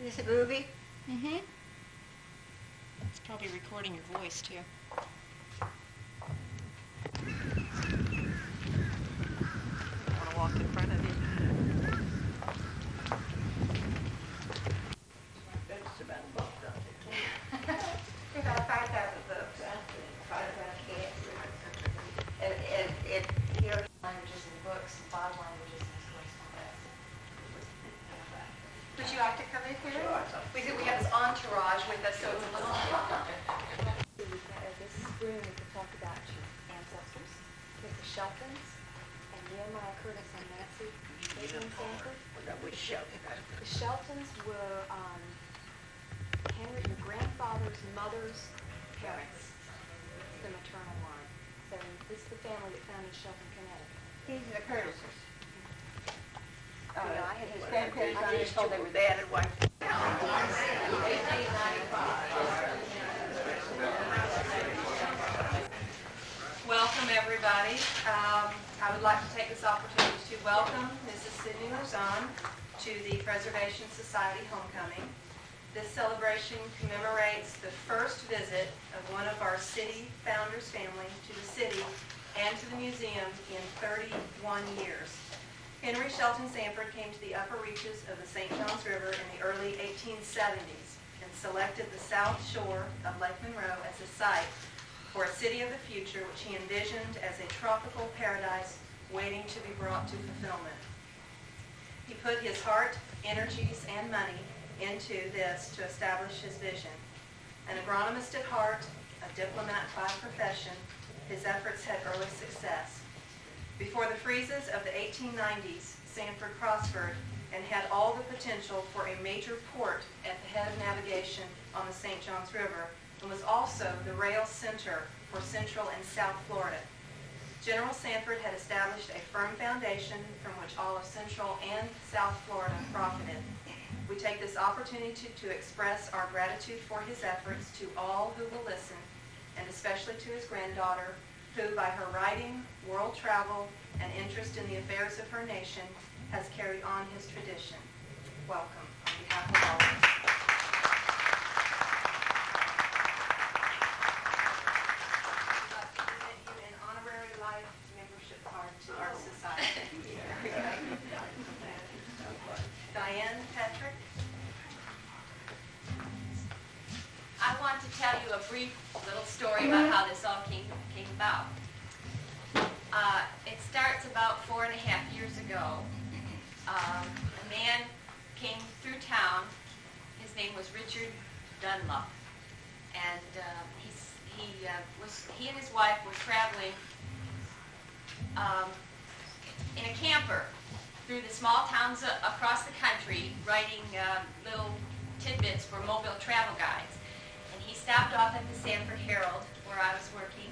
Is this a movie? Mm-hmm. It's probably recording your voice, too. I want to walk in front of you. That's about a book, don't you? About 5,000 books. 5,000 kids. And here languages in books, and 5 languages in his correspondence. Would you like to come in here? Sure. We have this entourage with us, so it's a little... This room we can talk about your ancestors, with the Sheltons, and Nehemiah Curtis and Nancy Legendre Sanford. Which Shelton? The Sheltons were Henry, your grandfather's mother's parents, the maternal line. So this is the family that founded Shelton, Connecticut. These are the Curtises. Yeah, I had His his grandparents, I just told they were dad and wife. 1895. Welcome, everybody. I would like to take this opportunity to welcome Mrs. Sidney Lazendre to the Preservation Society Homecoming. This celebration commemorates the first visit of one of our city founders' family to the city and to the museum in 31 years. Henry Shelton Sanford came to the upper reaches of the St. Johns River in the early 1870s and selected the south shore of Lake Monroe as a site for a city of the future which he envisioned as a tropical paradise waiting to be brought to fulfillment. He put his heart, energies, and money into this to establish his vision. An agronomist at heart, a diplomat by profession, his efforts had early success. Before the freezes of the 1890s, Sanford prospered and had all the potential for a major port at the head of navigation on the St. Johns River and was also the rail center for Central and South Florida. General Sanford had established a firm foundation from which all of Central and South Florida profited. We take this opportunity to express our gratitude for his efforts to all who will listen, and especially to his granddaughter, who by her writing, world travel, and interest in the affairs of her nation has carried on his tradition. Welcome on behalf of all of us. I'd like to present you an honorary life membership card to our society. Diane Patrick. I want to tell you a brief little story about how this all came about. It starts about 4.5 years ago. A man came through town. His name was Richard Dunlop, and he and his wife were traveling in a camper through the small towns across the country, writing little tidbits for mobile travel guides. And he stopped off at the Sanford Herald, where I was working,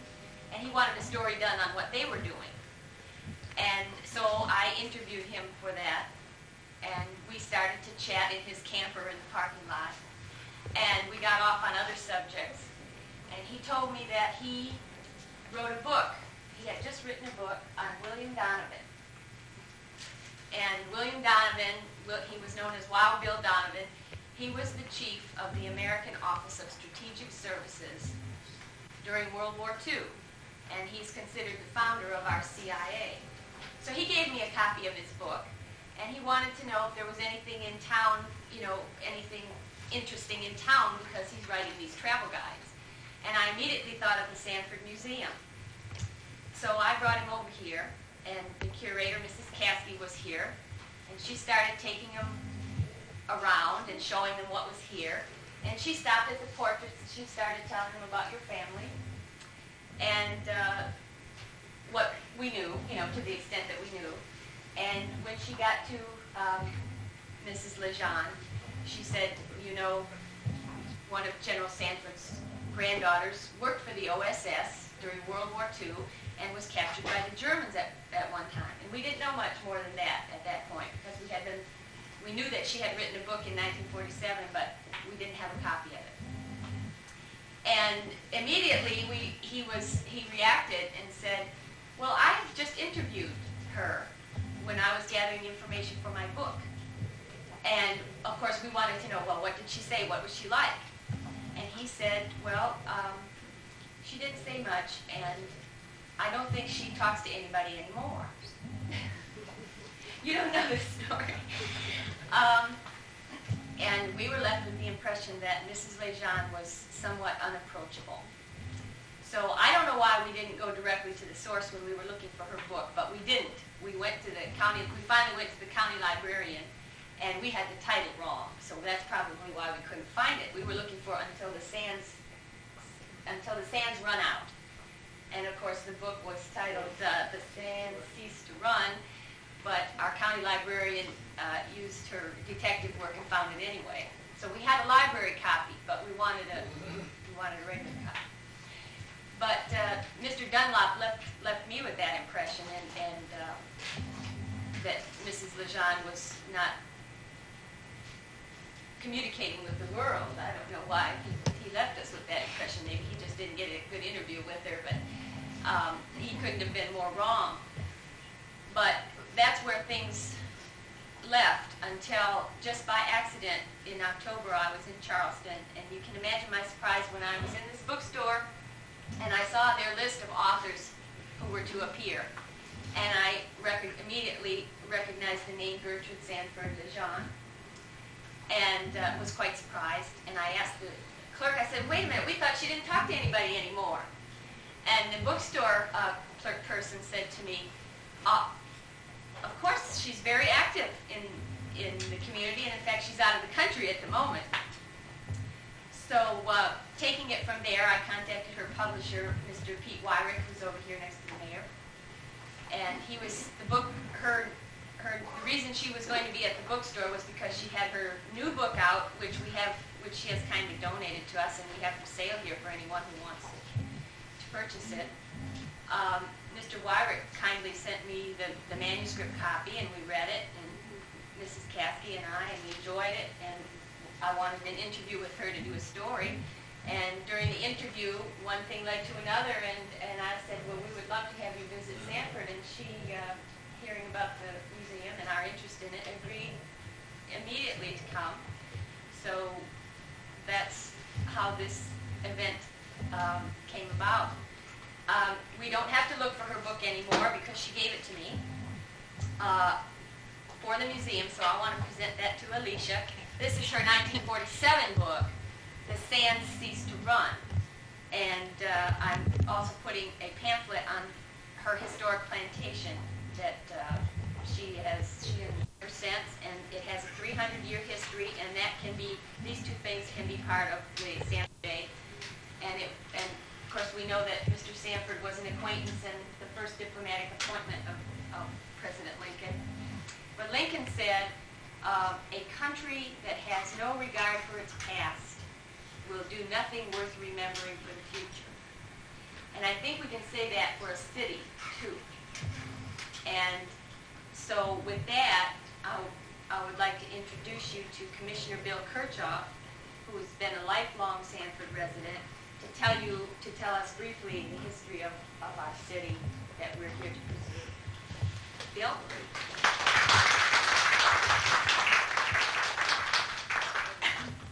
and he wanted a story done on what they were doing. And so I interviewed him for that, and we started to chat in his camper in the parking lot. And we got off on other subjects. And he told me that he wrote a book. He had just written a book on William Donovan. And William Donovan, he was known as Wild Bill Donovan. He was the chief of the American Office of Strategic Services during World War II. And he's considered the founder of our CIA. So he gave me a copy of his book, and he wanted to know if there was anything in town, anything interesting in town, because he's writing these travel guides. And I immediately thought of the Sanford Museum. So I brought him over here, and the curator, Mrs. Caskey, was here, and she started taking him around and showing them what was here. And she stopped at the portraits, and she started telling them about your family. And what we knew, to the extent that we knew. And when she got to Mrs. Legendre, she said, one of General Sanford's granddaughters worked for the OSS during World War II and was captured by the Germans at one time. And we didn't know much more than that at that point, because we knew that she had written a book in 1947, but we didn't have a copy of it. And immediately he reacted and said, well, I have just interviewed her when I was gathering information for my book. And of course, we wanted to know, well, what did she say? What was she like? And he said, well, she didn't say much, and I don't think she talks to anybody anymore. You don't know the story. And we were left with the impression that Mrs. Legendre was somewhat unapproachable. So I don't know why we didn't go directly to the source when we were looking for her book, but we didn't. We finally went to the county librarian, and we had the title wrong. So that's probably why we couldn't find it. We were looking for Until the Sands Run Out. And of course the book was titled The Sands Cease to Run, but our county librarian used her detective work and found it anyway. So we had a library copy, but we wanted a regular copy. But Mr. Dunlop left me with that impression, and that Mrs. Legendre was not communicating with the world. I don't know why he left us with that impression. Maybe he just didn't get a good interview with her, but he couldn't have been more wrong. But that's where things left until just by accident in October I was in Charleston, and you can imagine my surprise when I was in this bookstore and I saw their list of authors who were to appear, and I immediately recognized the name Gertrude Sanford Legendre, and was quite surprised. And I asked the clerk, I said, wait a minute, we thought she didn't talk to anybody anymore. And the bookstore clerk person said to me, of course, she's very active in the community, and in fact, she's out of the country at the moment. So taking it from there, I contacted her publisher, Mr. Pete Wyrick, who's over here next to the mayor. And the reason she was going to be at the bookstore was because she had her new book out, which she has kindly donated to us, and we have for sale here for anyone who wants to purchase it. Mr. Wyrick kindly sent me the manuscript copy, and we read it, and Mrs. Caskey and I, and we enjoyed it, and I wanted an interview with her to do a story. And during the interview, one thing led to another, and I said, well, we would love to have you visit Sanford, and she, hearing about the museum and our interest in it, agreed immediately to come. So that's how this event came about. We don't have to look for her book anymore because she gave it to me for the museum, so I want to present that to Alicia. This is her 1947 book, The Sands Cease to Run. And I'm also putting a pamphlet on her historic plantation that she has ever since, and it has a 300-year history, and these two things can be part of the Sanford Day. And of course, we know that Mr. Sanford was an acquaintance and the first diplomatic appointment of President Lincoln. But Lincoln said, a country that has no regard for its past will do nothing worth remembering for the future. And I think we can say that for a city, too. And so with that, I would like to introduce you to Commissioner Bill Kirchhoff, who has been a lifelong Sanford resident, to tell us briefly the history of our city that we're here to preserve. Bill?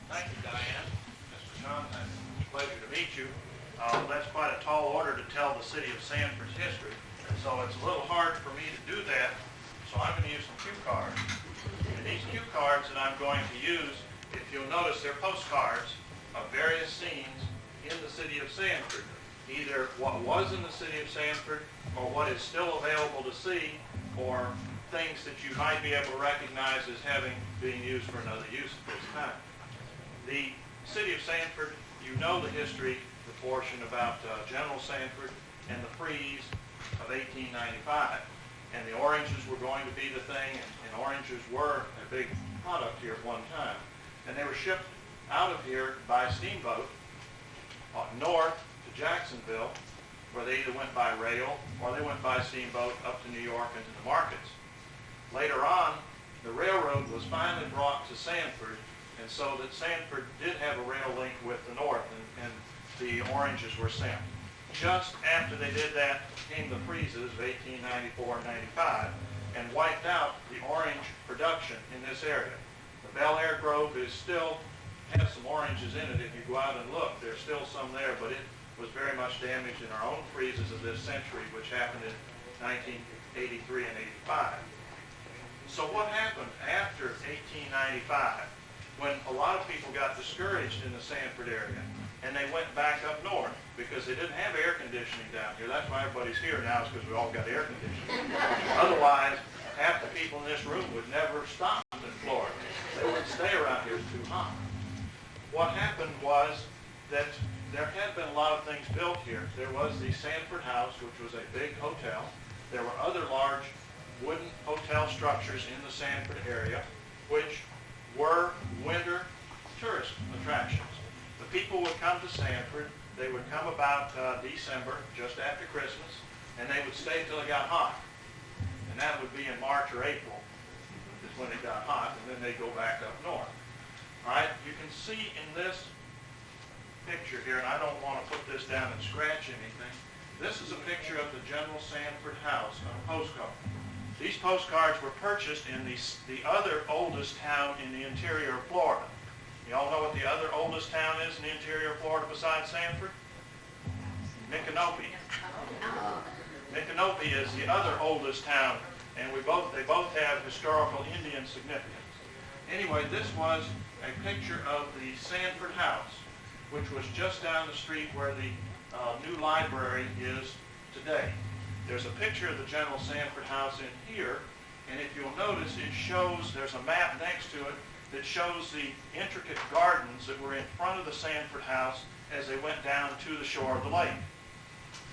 Thank you, Diane. Mr. Johnson, it's a pleasure to meet you. That's quite a tall order to tell the city of Sanford's history, so it's a little hard for me to do that, so I'm going to use some cue cards. And these cue cards that I'm going to use, if you'll notice, they're postcards of various scenes in the city of Sanford, either what was in the city of Sanford or what is still available to see, or things that you might be able to recognize as being used for another use at this time. The city of Sanford, you know the history, the portion about General Sanford and the freeze of 1895. And the oranges were going to be the thing, and oranges were a big product here at one time. And they were shipped out of here by steamboat north to Jacksonville, where they either went by rail or they went by steamboat up to New York and to the markets. Later on, the railroad was finally brought to Sanford, and so that Sanford did have a rail link with the north, and the oranges were sent. Just after they did that came the freezes of 1894 and 95 and wiped out the orange production in this area. The Bel Air Grove is still has some oranges in it. If you go out and look, there's still some there, but it was very much damaged in our own freezes of this century, which happened in 1983 and 85. So what happened after 1895, when a lot of people got discouraged in the Sanford area, and they went back up north because they didn't have air conditioning down here. That's why everybody's here now, is because we all got air conditioning. Otherwise, half the people in this room would never stop in Florida. They wouldn't stay around here, it's too hot. What happened was that there had been a lot of things built here. There was the Sanford House, which was a big hotel. There were other large wooden hotel structures in the Sanford area, which were winter tourist attractions. The people would come to Sanford. They would come about December, just after Christmas, and they would stay till it got hot. And that would be in March or April, is when it got hot, and then they'd go back up north. All right, you can see in this picture here, and I don't want to put this down and scratch anything. This is a picture of the General Sanford House on a postcard. These postcards were purchased in the other oldest town in the interior of Florida. You all know what the other oldest town is in the interior of Florida besides Sanford? Micanopy. Micanopy is the other oldest town, and they both have historical Indian significance. Anyway, this was a picture of the Sanford House, which was just down the street where the new library is today. There's a picture of the General Sanford House in here, and if you'll notice, it shows, there's a map next to it that shows the intricate gardens that were in front of the Sanford House as they went down to the shore of the lake.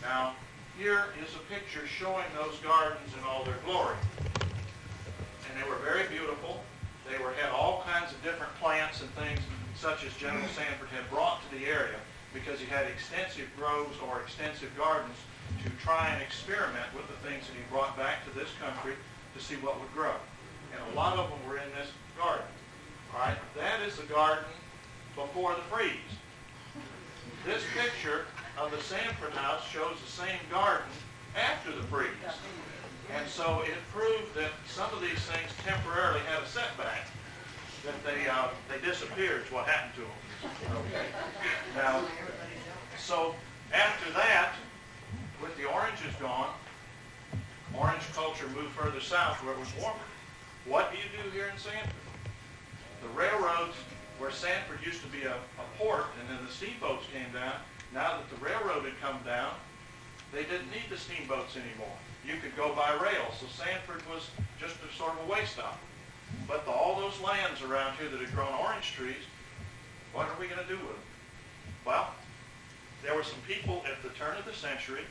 Now, here is a picture showing those gardens in all their glory. And they were very beautiful. They had all kinds of different plants and things such as General Sanford had brought to the area, because he had extensive groves or extensive gardens to try and experiment with the things that he brought back to this country to see what would grow. And a lot of them were in this garden. All right, that is the garden before the freeze. This picture of the Sanford House shows the same garden after the freeze. And so it proved that some of these things temporarily had a setback, that they disappeared is what happened to them. Okay. Now, so after that, with the oranges gone, orange culture moved further south where it was warmer. What do you do here in Sanford? The railroads, where Sanford used to be a port, and then the steamboats came down, now that the railroad had come down, they didn't need the steamboats anymore. You could go by rail, so Sanford was just a sort of a way stop. But all those lands around here that had grown orange trees, what are we going to do with them? Well, there were some people at the turn of the century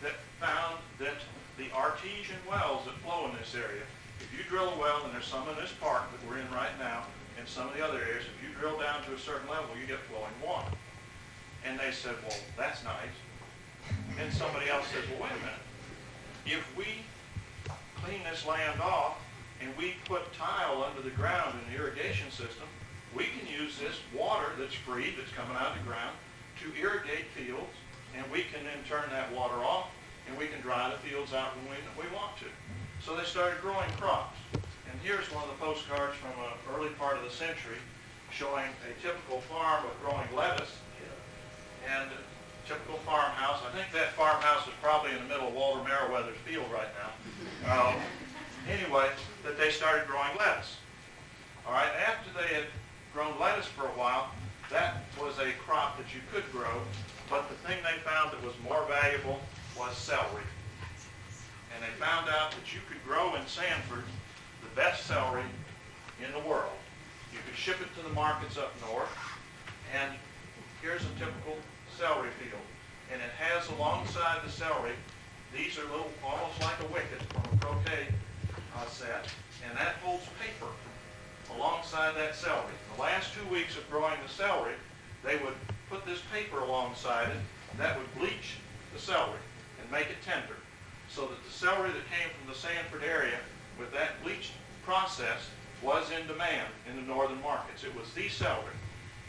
that found that the artesian wells that flow in this area, if you drill a well, and there's some in this park that we're in right now, and some of the other areas, if you drill down to a certain level, you get flowing water. And they said, well, that's nice. And somebody else says, well, wait a minute. If we clean this land off and we put tile under the ground in the irrigation system, we can use this water that's free, that's coming out of the ground, to irrigate fields, and we can then turn that water off, and we can dry the fields out when we want to. So they started growing crops. And here's one of the postcards from an early part of the century showing a typical farm of growing lettuce and a typical farmhouse. I think that farmhouse is probably in the middle of Walter Merriweather's field right now. Anyway, that they started growing lettuce. All right, after they had grown lettuce for a while, that was a crop that you could grow, but the thing they found that was more valuable was celery. And they found out that you could grow in Sanford the best celery in the world. You could ship it to the markets up north, and here's a typical celery field. And it has alongside the celery, these are little, almost like a wicket from a croquet set, and that holds paper alongside that celery. The last 2 weeks of growing the celery, they would put this paper alongside it that would bleach the celery and make it tender, so that the celery that came from the Sanford area with that bleached process was in demand in the northern markets. It was the celery.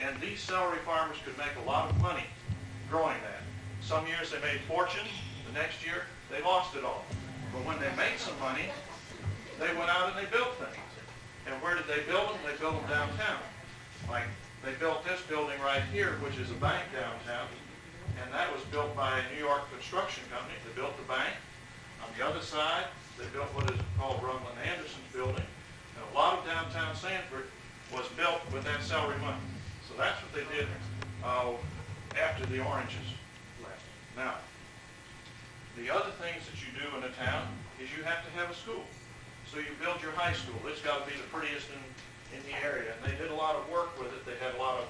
And these celery farmers could make a lot of money growing that. Some years they made fortunes. The next year they lost it all. But when they made some money, they went out and they built things. And where did they build them? They built them downtown. Like, they built this building right here, which is a bank downtown, and that was built by a New York construction company. They built the bank. On the other side, they built what is called Rumlin Anderson's building. And a lot of downtown Sanford was built with that salary money. So that's what they did after the Oranges left. Now, the other things that you do in a town is you have to have a school. So you build your high school. It's got to be the prettiest in the area. And they did a lot of work with it. They had a lot of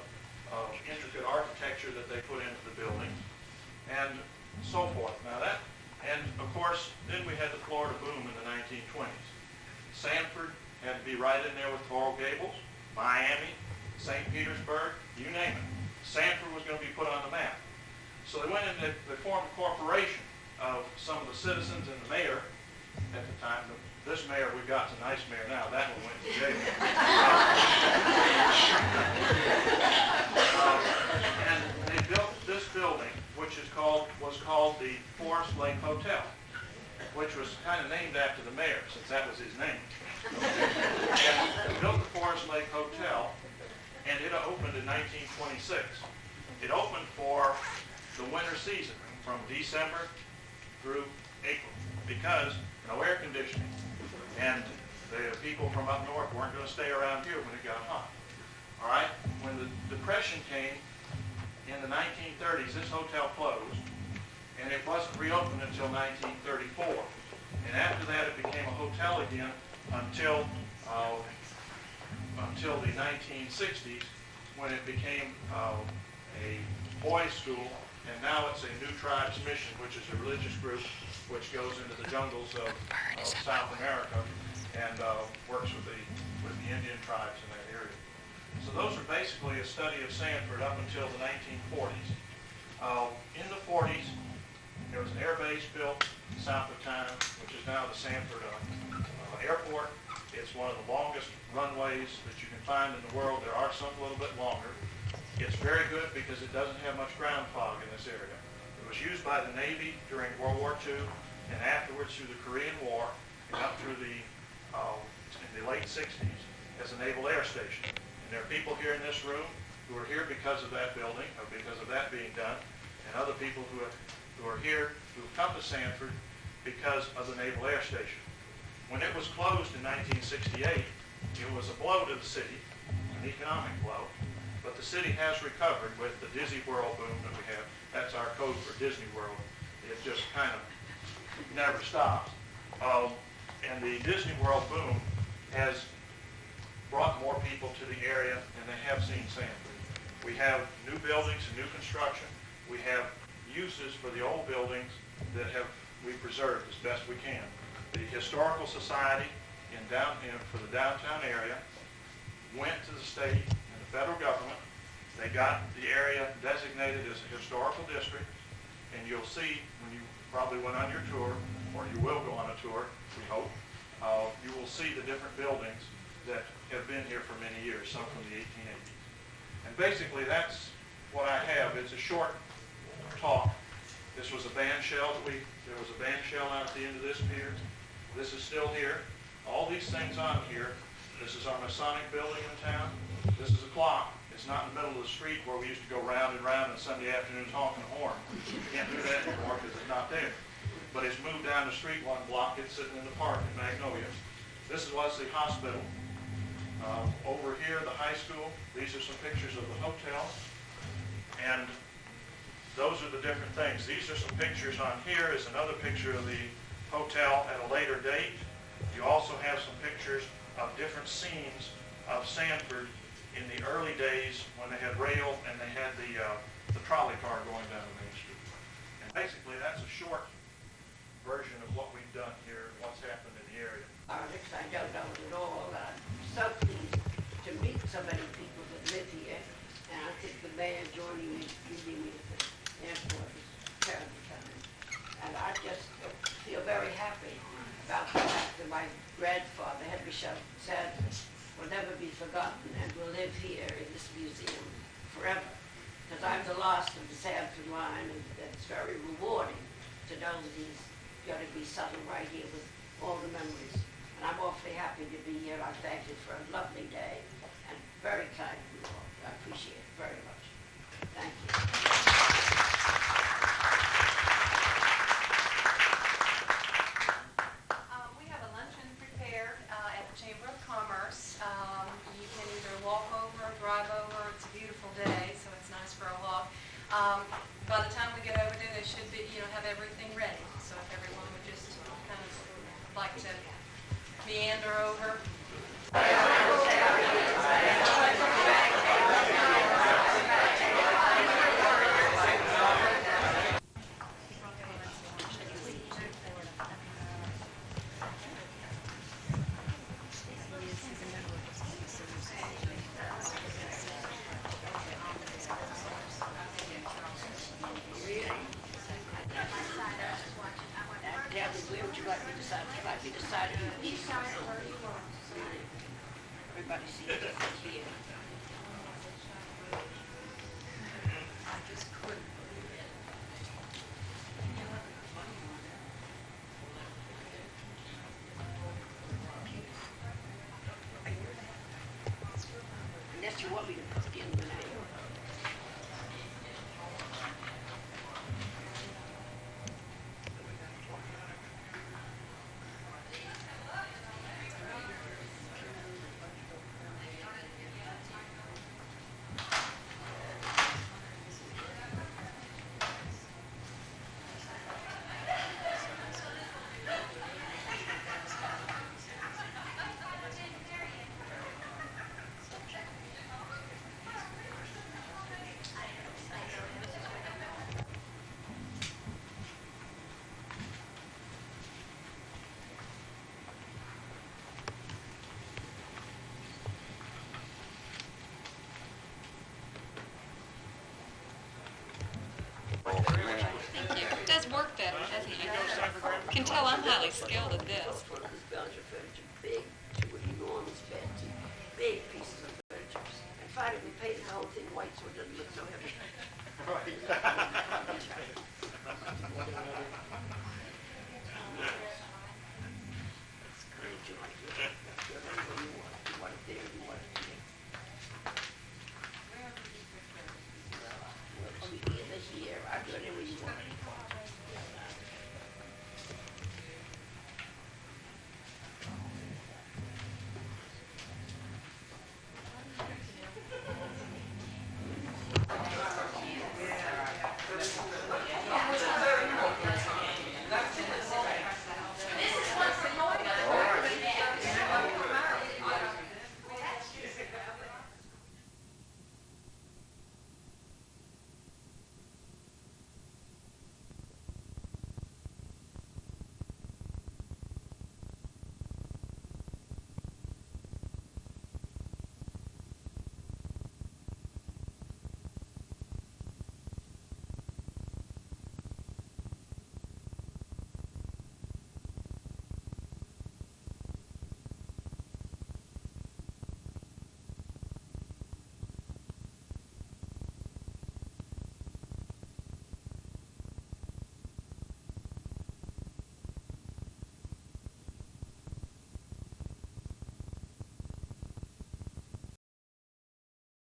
intricate architecture that they put into the building and so forth. Now that, and of course, then we had the Florida boom in the 1920s. Sanford had to be right in there with Coral Gables, Miami, St. Petersburg, you name it. Sanford was going to be put on the map. So they went in, they formed a corporation of some of the citizens and the mayor at the time. This mayor we got's a nice mayor now. That one went to jail. And they built this building, which was called the Forest Lake Hotel, which was kind of named after the mayor, since that was his name. And they built the Forest Lake Hotel, and it opened in 1926. It opened for the winter season, from December through April, because no air conditioning. And the people from up north weren't going to stay around here when it got hot. All right? When the Depression came in the 1930s, this hotel closed, and it wasn't reopened until 1934. And after that, it became a hotel again until the 1960s, when it became a boys' school, and now it's a New Tribes Mission, which is a religious group which goes into the jungles of South America and works with the Indian tribes in that area. So those are basically a study of Sanford up until the 1940s. In the 40s, there was an air base built south of town, which is now the Sanford Airport. It's one of the longest runways that you can find in the world. There are some a little bit longer. It's very good because it doesn't have much ground fog in this area. It was used by the Navy during World War II and afterwards through the Korean War and up through in the late 60s as a naval air station. And there are people here in this room who are here because of that building or because of that being done, and other people who are here who have come to Sanford because of the naval air station. When it was closed in 1968, it was a blow to the city, an economic blow, but the city has recovered with the Disney World boom that we have. That's our code for Disney World. It just kind of never stops. And the Disney World boom has brought more people to the area, and they have seen Sanford. We have new buildings and new construction. We have uses for the old buildings that we preserved as best we can. The Historical Society for the downtown area went to the state and the federal government. They got the area designated as a historical district, and you'll see when you probably went on your tour, or you will go on a tour, we hope, you will see the different buildings that have been here for many years, some from the 1880s. And basically that's what I have. It's a short talk. This was a band shell there was a band shell out at the end of this pier. This is still here. All these things on here, this is our Masonic building in town. This is a clock. It's not in the middle of the street where we used to go round and round on Sunday afternoons honking a horn. We can't do that anymore because it's not there. But it's moved down the street one block. It's sitting in the park in Magnolia. This was the hospital. Over here, the high school. These are some pictures of the hotel. And those are the different things. These are some pictures on here. Is another picture of the hotel at a later date. You also have some pictures of different scenes of Sanford in the early days when they had rail and they had the trolley car going down the main street. And basically that's a short version of what we've done here and what's happened in the area. Alex, I don't know it at all. I'm so pleased to meet so many people that live here, and I think the mayor joining me, meeting me at the airport is terribly kind. And I just feel very happy about the fact that my grandfather, Henry Shelton Sanford, will never be forgotten and will live here in this museum forever. Because I'm the last of the Sanford line, and it's very rewarding to know that he's going to be settled right here with all the memories. And And I'm awfully happy to be here. I thank you for a lovely day and very kind of you all. I appreciate it very much. Thank you. We have a luncheon prepared at the Chamber of Commerce. You can either walk over or drive over. It's a beautiful day, so it's nice for a walk. By the time we get over there, they should be, have everything ready. So if everyone would just kind of like to meander over. Gabby, where would you like me to sign? Would you like me to sign it? Everybody see it here. I just couldn't. Unless you want me to begin the name. Thank you. It does work better, doesn't it? You can tell I'm highly skilled at this. One of this Belgian furniture, big, two enormous beds, big pieces of furniture. And finally, we painted the whole thing white so it doesn't